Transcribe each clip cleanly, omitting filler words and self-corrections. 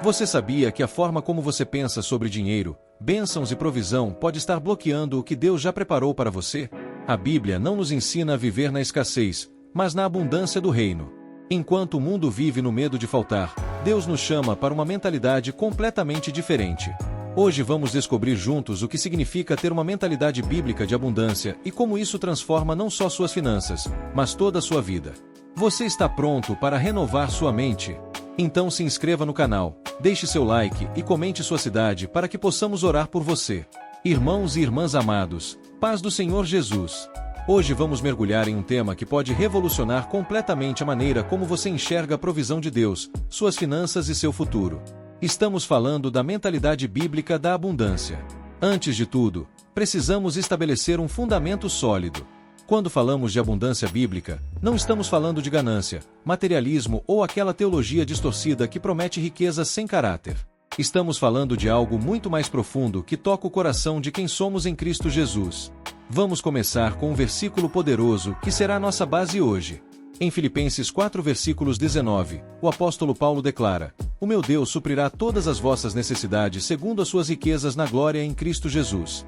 Você sabia que a forma como você pensa sobre dinheiro, bênçãos e provisão pode estar bloqueando o que Deus já preparou para você? A Bíblia não nos ensina a viver na escassez, mas na abundância do reino. Enquanto o mundo vive no medo de faltar, Deus nos chama para uma mentalidade completamente diferente. Hoje vamos descobrir juntos o que significa ter uma mentalidade bíblica de abundância e como isso transforma não só suas finanças, mas toda a sua vida. Você está pronto para renovar sua mente? Então se inscreva no canal, deixe seu like e comente sua cidade para que possamos orar por você. Irmãos e irmãs amados, paz do Senhor Jesus. Hoje vamos mergulhar em um tema que pode revolucionar completamente a maneira como você enxerga a provisão de Deus, suas finanças e seu futuro. Estamos falando da mentalidade bíblica da abundância. Antes de tudo, precisamos estabelecer um fundamento sólido. Quando falamos de abundância bíblica, não estamos falando de ganância, materialismo ou aquela teologia distorcida que promete riqueza sem caráter. Estamos falando de algo muito mais profundo que toca o coração de quem somos em Cristo Jesus. Vamos começar com um versículo poderoso que será nossa base hoje. Em Filipenses 4 versículos 19, o apóstolo Paulo declara: "O meu Deus suprirá todas as vossas necessidades segundo as suas riquezas na glória em Cristo Jesus."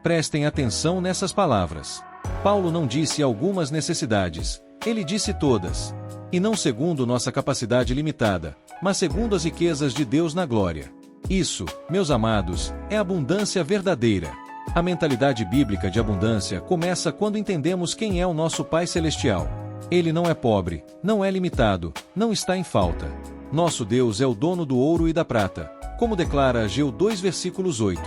Prestem atenção nessas palavras. Paulo não disse algumas necessidades, ele disse todas. E não segundo nossa capacidade limitada, mas segundo as riquezas de Deus na glória. Isso, meus amados, é abundância verdadeira. A mentalidade bíblica de abundância começa quando entendemos quem é o nosso Pai Celestial. Ele não é pobre, não é limitado, não está em falta. Nosso Deus é o dono do ouro e da prata, como declara Ageu 2 versículos 8.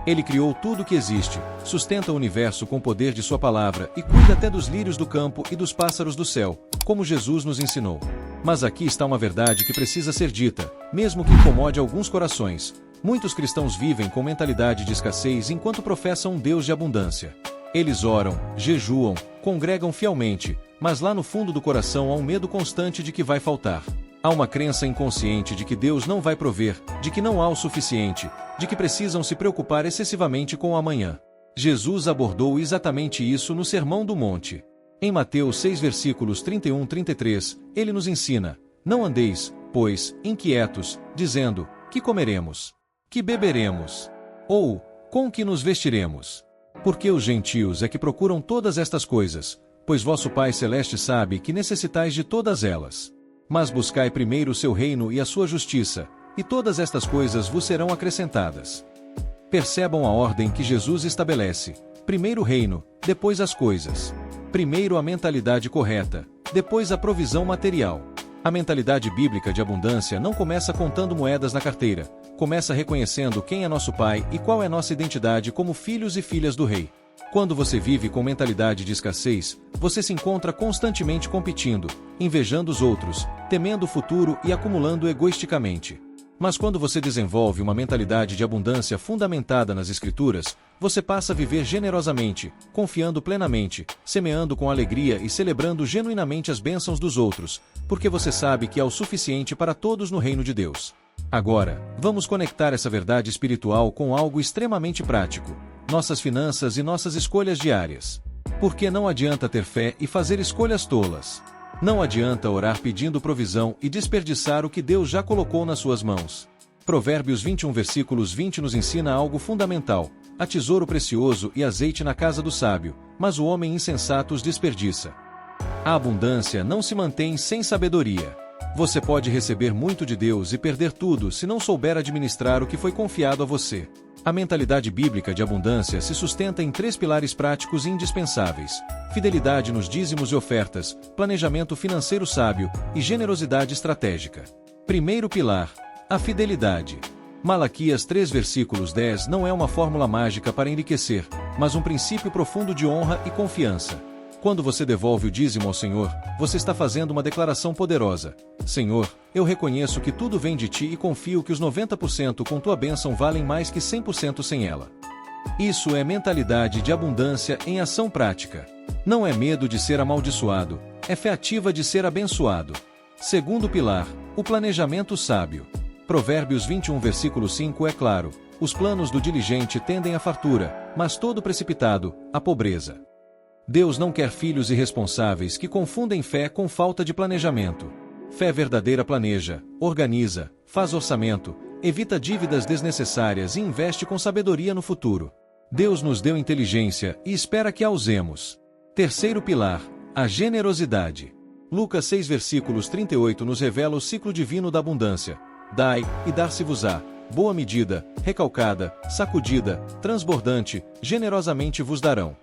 Ele criou tudo o que existe, sustenta o universo com o poder de sua palavra e cuida até dos lírios do campo e dos pássaros do céu, como Jesus nos ensinou. Mas aqui está uma verdade que precisa ser dita, mesmo que incomode alguns corações. Muitos cristãos vivem com mentalidade de escassez enquanto professam um Deus de abundância. Eles oram, jejuam, congregam fielmente, mas lá no fundo do coração há um medo constante de que vai faltar. Há uma crença inconsciente de que Deus não vai prover, de que não há o suficiente, de que precisam se preocupar excessivamente com o amanhã. Jesus abordou exatamente isso no Sermão do Monte. Em Mateus 6 versículos 31-33, ele nos ensina: "Não andeis, pois, inquietos, dizendo: que comeremos? Que beberemos? Ou, com que nos vestiremos? Porque os gentios é que procuram todas estas coisas, pois vosso Pai Celeste sabe que necessitais de todas elas. Mas buscai primeiro o seu reino e a sua justiça, e todas estas coisas vos serão acrescentadas." Percebam a ordem que Jesus estabelece: primeiro o reino, depois as coisas. Primeiro a mentalidade correta, depois a provisão material. A mentalidade bíblica de abundância não começa contando moedas na carteira, começa reconhecendo quem é nosso Pai e qual é nossa identidade como filhos e filhas do Rei. Quando você vive com mentalidade de escassez, você se encontra constantemente competindo, invejando os outros, temendo o futuro e acumulando egoisticamente. Mas quando você desenvolve uma mentalidade de abundância fundamentada nas Escrituras, você passa a viver generosamente, confiando plenamente, semeando com alegria e celebrando genuinamente as bênçãos dos outros, porque você sabe que há o suficiente para todos no reino de Deus. Agora, vamos conectar essa verdade espiritual com algo extremamente prático: nossas finanças e nossas escolhas diárias. Porque não adianta ter fé e fazer escolhas tolas. Não adianta orar pedindo provisão e desperdiçar o que Deus já colocou nas suas mãos. Provérbios 21 versículos 20 nos ensina algo fundamental: há tesouro precioso e azeite na casa do sábio, mas o homem insensato os desperdiça. A abundância não se mantém sem sabedoria. Você pode receber muito de Deus e perder tudo se não souber administrar o que foi confiado a você. A mentalidade bíblica de abundância se sustenta em 3 pilares práticos e indispensáveis: fidelidade nos dízimos e ofertas, planejamento financeiro sábio e generosidade estratégica. Primeiro pilar: a fidelidade. Malaquias 3 versículos 10 não é uma fórmula mágica para enriquecer, mas um princípio profundo de honra e confiança. Quando você devolve o dízimo ao Senhor, você está fazendo uma declaração poderosa: Senhor, eu reconheço que tudo vem de Ti e confio que os 90% com Tua bênção valem mais que 100% sem ela. Isso é mentalidade de abundância em ação prática. Não é medo de ser amaldiçoado, é fé ativa de ser abençoado. Segundo pilar: o planejamento sábio. Provérbios 21 versículo 5 é claro: os planos do diligente tendem à fartura, mas todo precipitado, à pobreza. Deus não quer filhos irresponsáveis que confundem fé com falta de planejamento. Fé verdadeira planeja, organiza, faz orçamento, evita dívidas desnecessárias e investe com sabedoria no futuro. Deus nos deu inteligência e espera que a usemos. Terceiro pilar, a generosidade. Lucas 6 versículos 38 nos revela o ciclo divino da abundância. Dai, e dar-se-vos-á, boa medida, recalcada, sacudida, transbordante, generosamente vos darão.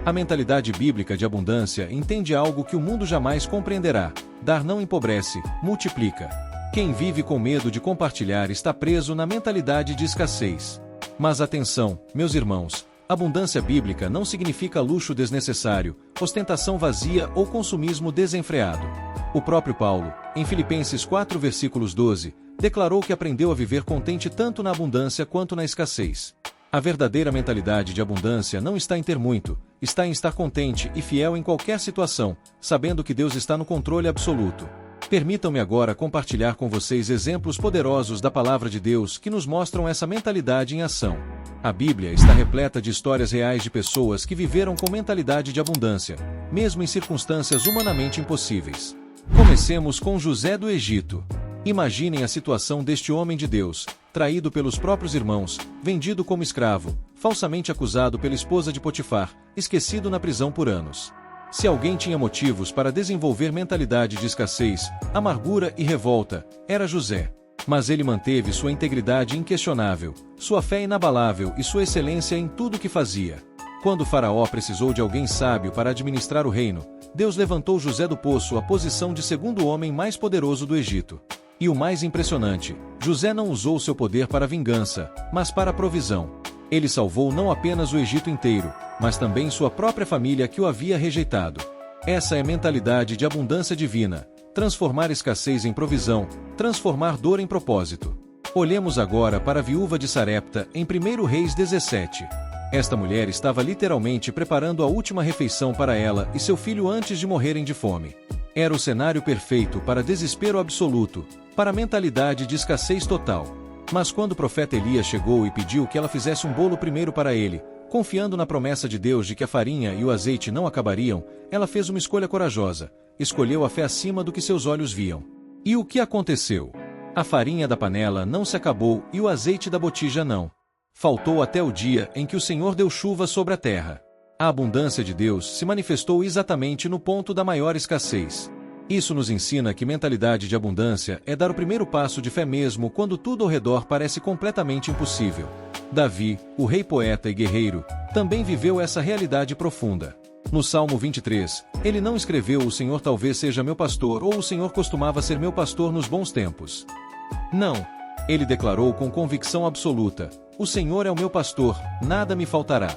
A mentalidade bíblica de abundância entende algo que o mundo jamais compreenderá: dar não empobrece, multiplica. Quem vive com medo de compartilhar está preso na mentalidade de escassez. Mas atenção, meus irmãos, abundância bíblica não significa luxo desnecessário, ostentação vazia ou consumismo desenfreado. O próprio Paulo, em Filipenses 4 versículos 12, declarou que aprendeu a viver contente tanto na abundância quanto na escassez. A verdadeira mentalidade de abundância não está em ter muito, está em estar contente e fiel em qualquer situação, sabendo que Deus está no controle absoluto. Permitam-me agora compartilhar com vocês exemplos poderosos da Palavra de Deus que nos mostram essa mentalidade em ação. A Bíblia está repleta de histórias reais de pessoas que viveram com mentalidade de abundância, mesmo em circunstâncias humanamente impossíveis. Comecemos com José do Egito. Imaginem a situação deste homem de Deus, traído pelos próprios irmãos, vendido como escravo, falsamente acusado pela esposa de Potifar, esquecido na prisão por anos. Se alguém tinha motivos para desenvolver mentalidade de escassez, amargura e revolta, era José. Mas ele manteve sua integridade inquestionável, sua fé inabalável e sua excelência em tudo o que fazia. Quando Faraó precisou de alguém sábio para administrar o reino, Deus levantou José do poço à posição de segundo homem mais poderoso do Egito. E o mais impressionante, José não usou seu poder para vingança, mas para provisão. Ele salvou não apenas o Egito inteiro, mas também sua própria família que o havia rejeitado. Essa é a mentalidade de abundância divina: transformar escassez em provisão, transformar dor em propósito. Olhemos agora para a viúva de Sarepta em 1 Reis 17. Esta mulher estava literalmente preparando a última refeição para ela e seu filho antes de morrerem de fome. Era o cenário perfeito para desespero absoluto, para a mentalidade de escassez total. Mas quando o profeta Elias chegou e pediu que ela fizesse um bolo primeiro para ele, confiando na promessa de Deus de que a farinha e o azeite não acabariam, ela fez uma escolha corajosa, escolheu a fé acima do que seus olhos viam. E o que aconteceu? A farinha da panela não se acabou e o azeite da botija não. Faltou até o dia em que o Senhor deu chuva sobre a terra. A abundância de Deus se manifestou exatamente no ponto da maior escassez. Isso nos ensina que mentalidade de abundância é dar o primeiro passo de fé mesmo quando tudo ao redor parece completamente impossível. Davi, o rei poeta e guerreiro, também viveu essa realidade profunda. No Salmo 23, ele não escreveu "O Senhor talvez seja meu pastor" ou "O Senhor costumava ser meu pastor nos bons tempos". Não. Ele declarou com convicção absoluta: "O Senhor é o meu pastor, nada me faltará".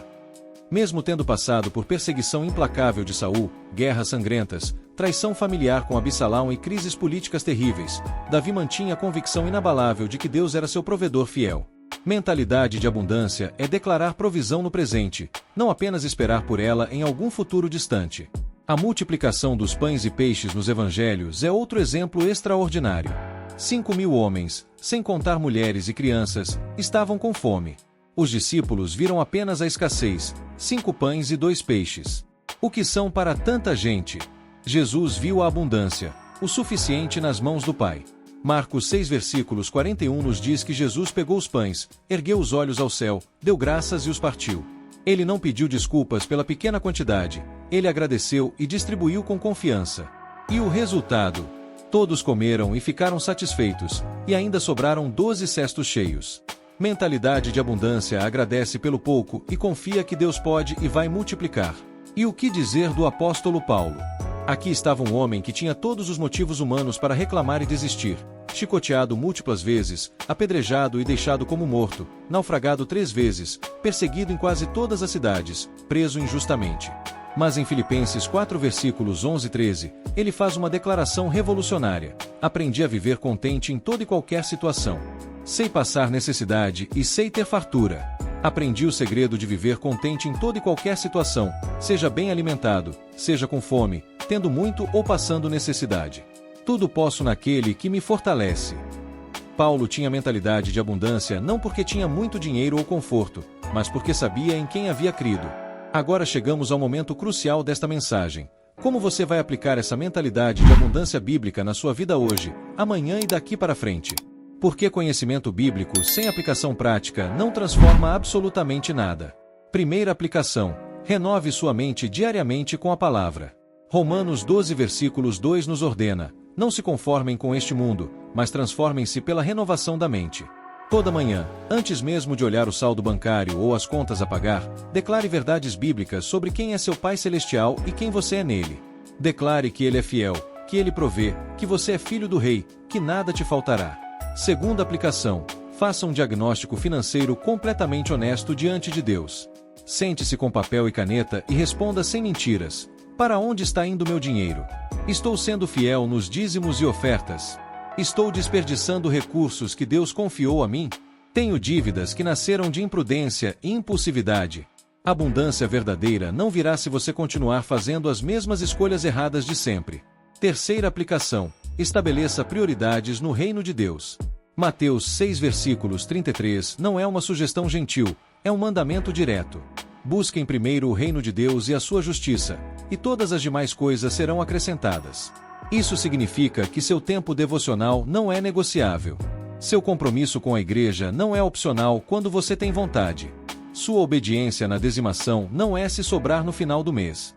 Mesmo tendo passado por perseguição implacável de Saul, guerras sangrentas, traição familiar com Absalão e crises políticas terríveis, Davi mantinha a convicção inabalável de que Deus era seu provedor fiel. Mentalidade de abundância é declarar provisão no presente, não apenas esperar por ela em algum futuro distante. A multiplicação dos pães e peixes nos evangelhos é outro exemplo extraordinário. 5.000 homens, sem contar mulheres e crianças, estavam com fome. Os discípulos viram apenas a escassez: 5 pães e 2 peixes. O que são para tanta gente? Jesus viu a abundância, o suficiente nas mãos do Pai. Marcos 6 versículos 41 nos diz que Jesus pegou os pães, ergueu os olhos ao céu, deu graças e os partiu. Ele não pediu desculpas pela pequena quantidade, ele agradeceu e distribuiu com confiança. E o resultado? Todos comeram e ficaram satisfeitos, e ainda sobraram 12 cestos cheios. Mentalidade de abundância agradece pelo pouco e confia que Deus pode e vai multiplicar. E o que dizer do apóstolo Paulo? Aqui estava um homem que tinha todos os motivos humanos para reclamar e desistir: chicoteado múltiplas vezes, apedrejado e deixado como morto, naufragado 3 vezes, perseguido em quase todas as cidades, preso injustamente. Mas em Filipenses 4 versículos 11 e 13, ele faz uma declaração revolucionária: aprendi a viver contente em toda e qualquer situação. Sei passar necessidade e sei ter fartura. Aprendi o segredo de viver contente em toda e qualquer situação, seja bem alimentado, seja com fome, tendo muito ou passando necessidade. Tudo posso naquele que me fortalece. Paulo tinha mentalidade de abundância não porque tinha muito dinheiro ou conforto, mas porque sabia em quem havia crido. Agora chegamos ao momento crucial desta mensagem. Como você vai aplicar essa mentalidade de abundância bíblica na sua vida hoje, amanhã e daqui para frente? Porque conhecimento bíblico sem aplicação prática não transforma absolutamente nada. Primeira aplicação: renove sua mente diariamente com a palavra. Romanos 12 versículos 2 nos ordena: não se conformem com este mundo, mas transformem-se pela renovação da mente. Toda manhã, antes mesmo de olhar o saldo bancário ou as contas a pagar, declare verdades bíblicas sobre quem é seu Pai Celestial e quem você é nele. Declare que Ele é fiel, que Ele provê, que você é filho do Rei, que nada te faltará. Segunda aplicação: faça um diagnóstico financeiro completamente honesto diante de Deus. Sente-se com papel e caneta e responda sem mentiras: para onde está indo meu dinheiro? Estou sendo fiel nos dízimos e ofertas? Estou desperdiçando recursos que Deus confiou a mim? Tenho dívidas que nasceram de imprudência e impulsividade. Abundância verdadeira não virá se você continuar fazendo as mesmas escolhas erradas de sempre. Terceira aplicação: estabeleça prioridades no reino de Deus. Mateus 6 versículos 33 não é uma sugestão gentil, é um mandamento direto. Busquem primeiro o reino de Deus e a sua justiça, e todas as demais coisas serão acrescentadas. Isso significa que seu tempo devocional não é negociável. Seu compromisso com a igreja não é opcional quando você tem vontade. Sua obediência na dizimação não é se sobrar no final do mês.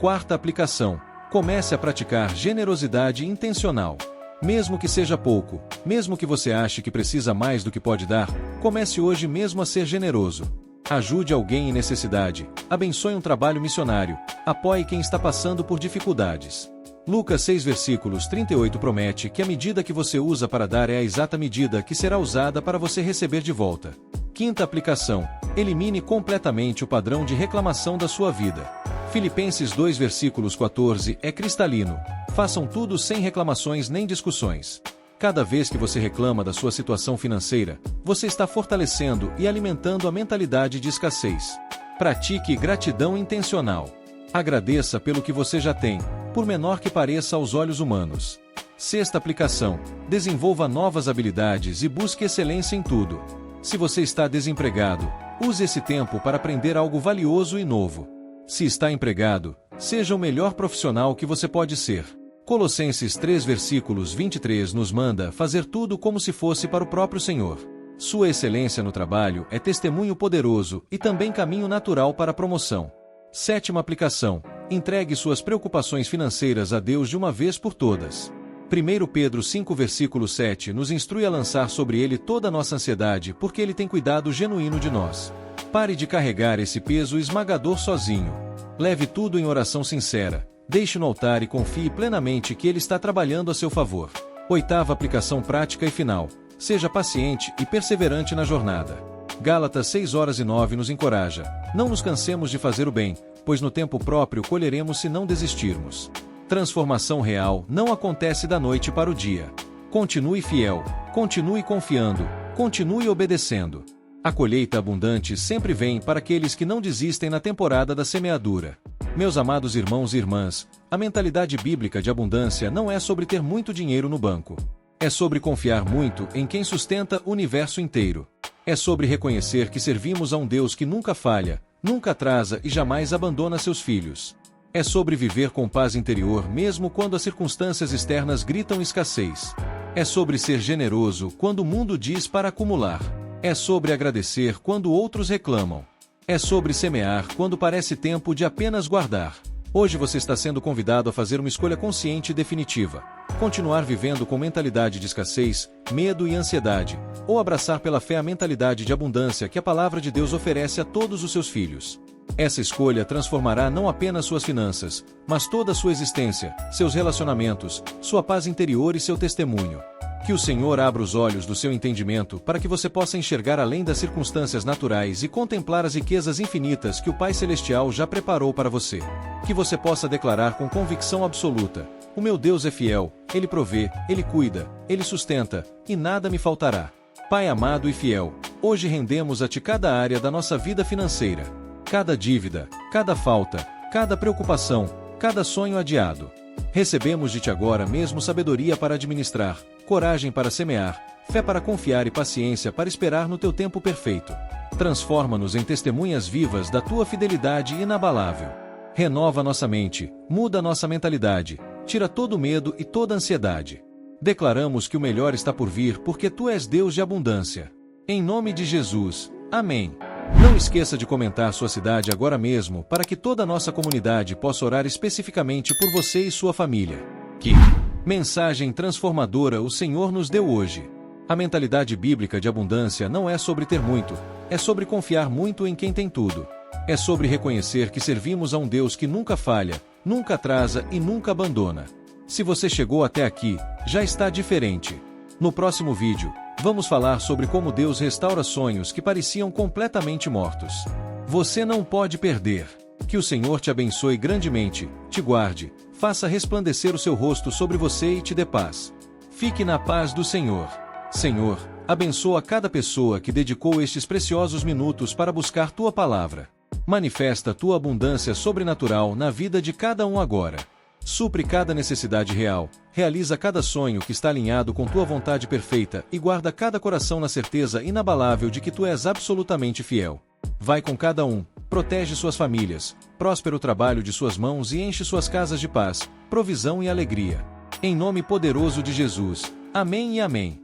Quarta aplicação: comece a praticar generosidade intencional. Mesmo que seja pouco, mesmo que você ache que precisa mais do que pode dar, comece hoje mesmo a ser generoso. Ajude alguém em necessidade, abençoe um trabalho missionário, apoie quem está passando por dificuldades. Lucas 6 versículos 38 promete que a medida que você usa para dar é a exata medida que será usada para você receber de volta. Quinta aplicação: elimine completamente o padrão de reclamação da sua vida. Filipenses 2 versículos 14 é cristalino: façam tudo sem reclamações nem discussões. Cada vez que você reclama da sua situação financeira, você está fortalecendo e alimentando a mentalidade de escassez. Pratique gratidão intencional. Agradeça pelo que você já tem, por menor que pareça aos olhos humanos. Sexta aplicação: desenvolva novas habilidades e busque excelência em tudo. Se você está desempregado, use esse tempo para aprender algo valioso e novo. Se está empregado, seja o melhor profissional que você pode ser. Colossenses 3 versículos 23 nos manda fazer tudo como se fosse para o próprio Senhor. Sua excelência no trabalho é testemunho poderoso e também caminho natural para a promoção. Sétima aplicação: entregue suas preocupações financeiras a Deus de uma vez por todas. 1 Pedro 5 versículo 7 nos instrui a lançar sobre Ele toda a nossa ansiedade porque Ele tem cuidado genuíno de nós. Pare de carregar esse peso esmagador sozinho. Leve tudo em oração sincera. Deixe no altar e confie plenamente que Ele está trabalhando a seu favor. Oitava aplicação prática e final: seja paciente e perseverante na jornada. Gálatas 6:9 nos encoraja: não nos cansemos de fazer o bem, pois no tempo próprio colheremos se não desistirmos. Transformação real não acontece da noite para o dia. Continue fiel, continue confiando, continue obedecendo. A colheita abundante sempre vem para aqueles que não desistem na temporada da semeadura. Meus amados irmãos e irmãs, a mentalidade bíblica de abundância não é sobre ter muito dinheiro no banco. É sobre confiar muito em quem sustenta o universo inteiro. É sobre reconhecer que servimos a um Deus que nunca falha, nunca atrasa e jamais abandona seus filhos. É sobre viver com paz interior mesmo quando as circunstâncias externas gritam escassez. É sobre ser generoso quando o mundo diz para acumular. É sobre agradecer quando outros reclamam. É sobre semear quando parece tempo de apenas guardar. Hoje você está sendo convidado a fazer uma escolha consciente e definitiva. Continuar vivendo com mentalidade de escassez, medo e ansiedade, ou abraçar pela fé a mentalidade de abundância que a palavra de Deus oferece a todos os seus filhos. Essa escolha transformará não apenas suas finanças, mas toda a sua existência, seus relacionamentos, sua paz interior e seu testemunho. Que o Senhor abra os olhos do seu entendimento para que você possa enxergar além das circunstâncias naturais e contemplar as riquezas infinitas que o Pai Celestial já preparou para você. Que você possa declarar com convicção absoluta: o meu Deus é fiel, Ele provê, Ele cuida, Ele sustenta, e nada me faltará. Pai amado e fiel, hoje rendemos a Ti cada área da nossa vida financeira. Cada dívida, cada falta, cada preocupação, cada sonho adiado. Recebemos de Ti agora mesmo sabedoria para administrar, coragem para semear, fé para confiar e paciência para esperar no Teu tempo perfeito. Transforma-nos em testemunhas vivas da Tua fidelidade inabalável. Renova nossa mente, muda nossa mentalidade, tira todo o medo e toda a ansiedade. Declaramos que o melhor está por vir porque Tu és Deus de abundância. Em nome de Jesus. Amém. Não esqueça de comentar sua cidade agora mesmo para que toda a nossa comunidade possa orar especificamente por você e sua família. Que mensagem transformadora o Senhor nos deu hoje. A mentalidade bíblica de abundância não é sobre ter muito, é sobre confiar muito em quem tem tudo. É sobre reconhecer que servimos a um Deus que nunca falha, nunca atrasa e nunca abandona. Se você chegou até aqui, já está diferente. No próximo vídeo, vamos falar sobre como Deus restaura sonhos que pareciam completamente mortos. Você não pode perder. Que o Senhor te abençoe grandemente, te guarde, faça resplandecer o seu rosto sobre você e te dê paz. Fique na paz do Senhor. Senhor, abençoa cada pessoa que dedicou estes preciosos minutos para buscar Tua palavra. Manifesta Tua abundância sobrenatural na vida de cada um agora. Supre cada necessidade real, realiza cada sonho que está alinhado com Tua vontade perfeita e guarda cada coração na certeza inabalável de que Tu és absolutamente fiel. Vai com cada um, protege suas famílias, próspera o trabalho de suas mãos e enche suas casas de paz, provisão e alegria. Em nome poderoso de Jesus. Amém e amém.